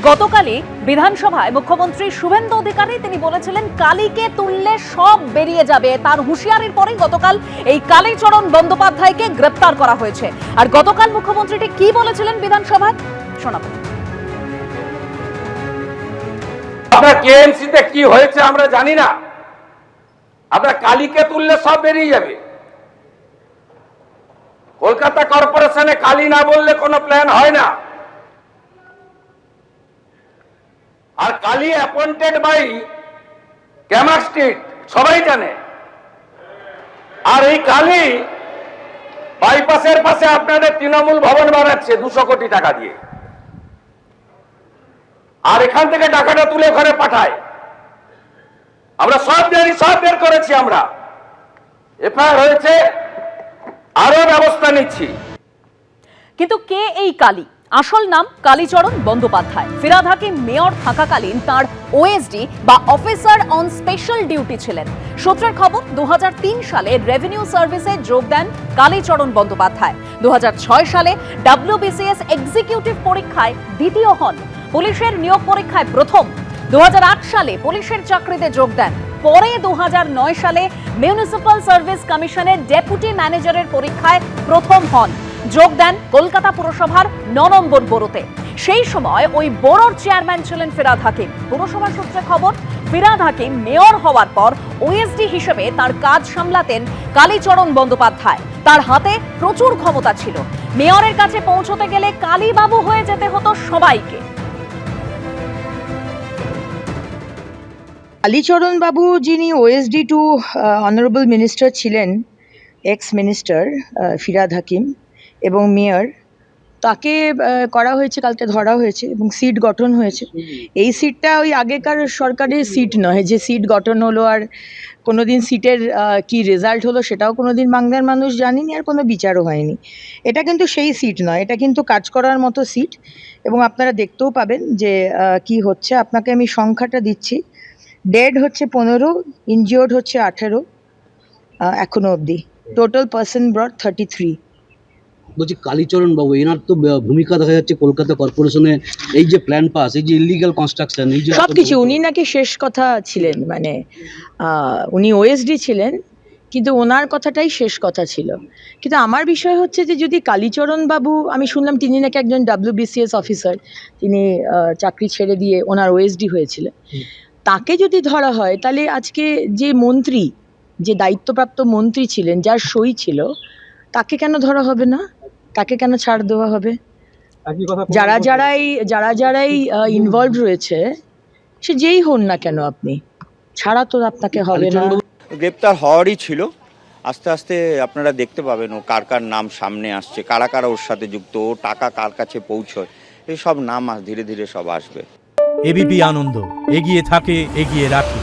গতকালই বিধানসভায় মুখ্যমন্ত্রী শুভেন্দু অধিকারী তিনি বলেছিলেন কালীকে তুললে সব বেরিয়ে যাবে। তার হুঁশিয়ারির পরেই গতকাল এই কালীচরণ বন্দ্যোপাধ্যায়কে গ্রেপ্তার করা হয়েছে। আর গতকাল মুখ্যমন্ত্রীটি কি বলেছিলেন বিধানসভায় শোনাবো। আপনার কেএমসিতে কি হয়েছে আমরা জানি না, আপনার কালীকে তুললে সব বেরিয়ে যাবে। কলকাতা কর্পোরেশনে কালী না বললে কোনো প্ল্যান হয় না। আর Kali appointed by Camac Street সবাই জানে। আর এই কালী বাইপাসের পাশে আপনাদের তৃণমূল ভবন বানাচ্ছে 200 কোটি টাকা দিয়ে, আর এখান থেকে টাকাটা তুলে ঘরে পাঠায়। আমরা সব জানি, সব বের করেছি, আমরা এফআইআর হয়েছে, আরো ব্যবস্থা নিচ্ছি। কিন্তু কে এই কালী? আসল নাম কালীচরণ বন্দ্যোপাধ্যায়। ফিরহাদ হাকিম মেয়র থাকাকালীন তার ওএসডি বা অফিসার অন স্পেশাল ডিউটি ছিলেন। সূত্রের খবর 2003 সালে রেভিনিউ সার্ভিসে যোগ দেন কালীচরণ বন্দ্যোপাধ্যায়। 2006 সালে WBCS এক্সিকিউটিভ পরীক্ষায় দ্বিতীয় হন। পুলিশের নিয়োগ পরীক্ষায় প্রথম। 2008 সালে পুলিশের চাকরিতে যোগ দেন। পরে 2009 সালে মিউনিসিপ্যাল সার্ভিস কমিশনের ডেপুটি ম্যানেজারের পরীক্ষায় প্রথম হন। যোগ দেন কলকাতা পুরসভার 9 নম্বর বোরোতে। সেই সময় ওই বোরোর চেয়ারম্যান ছিলেন ফিরহাদ হাকিম। পুরসভা সূত্রে খবর, ফিরহাদ হাকিম মেয়র হওয়ার পর ওএসডি হিসেবে তার কাজ সামলাতেন কালীচরণ বন্দ্যোপাধ্যায়। তার হাতে প্রচুর ক্ষমতা ছিল। মেয়রের কাছে পৌঁছতে গেলে কালীবাবু হয়ে যেতে হতো সবাইকে। কালীচরণ বাবু যিনি ওএসডি টু অনারেবল মিনিস্টার ছিলেন, এক্স মিনিস্টার ফিরহাদ হাকিম এবং মেয়র, তাকে করা হয়েছে, কালকে ধরা হয়েছে এবং সিট গঠন হয়েছে। এই সিটটা ওই আগেকার সরকারের সিট নয় যে সিট গঠন হলো আর কোনোদিন সিটের কি রেজাল্ট হলো সেটাও কোনোদিন বাংলার মানুষ জানেনি, আর কোনো বিচারও হয়নি। এটা কিন্তু সেই সিট নয়, এটা কিন্তু কাজ করার মতো সিট। এবং আপনারা দেখতেও পাবেন যে কি হচ্ছে। আপনাকে আমি সংখ্যাটা দিচ্ছি। ডেড হচ্ছে 15, ইনজিওর্ড হচ্ছে 18 এখনো অবধি। Total person ব্রট 33। বলছি কালীচরণ বাবু, এনার তো ভূমিকা দেখা যাচ্ছে কলকাতা কর্পোরেশনে এই যে প্ল্যান পাস, এই যে ইলিগাল কনস্ট্রাকশন, এই যে সবকিছু উনি নাকি শেষ কথা ছিলেন, মানে উনি ওএসডি ছিলেন কিন্তু ওনার কথাটাই শেষ কথা ছিল। কিন্তু আমার বিষয় হচ্ছে যে যদি কালীচরণ বাবু, আমি শুনলাম তিনি নাকি একজন WBCS অফিসার, তিনি চাকরি ছেড়ে দিয়ে ওনার ওএসডি হয়েছিলেন, তাকে যদি ধরা হয় তাহলে আজকে যে মন্ত্রী, যে দায়িত্বপ্রাপ্ত মন্ত্রী ছিলেন, যার সই ছিল, তাকে কেন ধরা হবে না? তাকে কেন ছাড় দেওয়া হবে? যারা যারাই ইনভলভ রয়েছে, সে যেই হন না কেন, আপনি ছাড়া তো আপনাকে হবে না। গ্রেপ্তার হওয়ারই ছিল। আস্তে আস্তে আপনারা দেখতে পাবেন ও কার কার নাম সামনে আসছে, কারা কারা ওর সাথে যুক্ত, ও টাকা কার কাছে পৌঁছয়, এই সব নাম ধীরে ধীরে সব আসবে। এবিপি আনন্দ, এগিয়ে থাকে, এগিয়ে রাখে।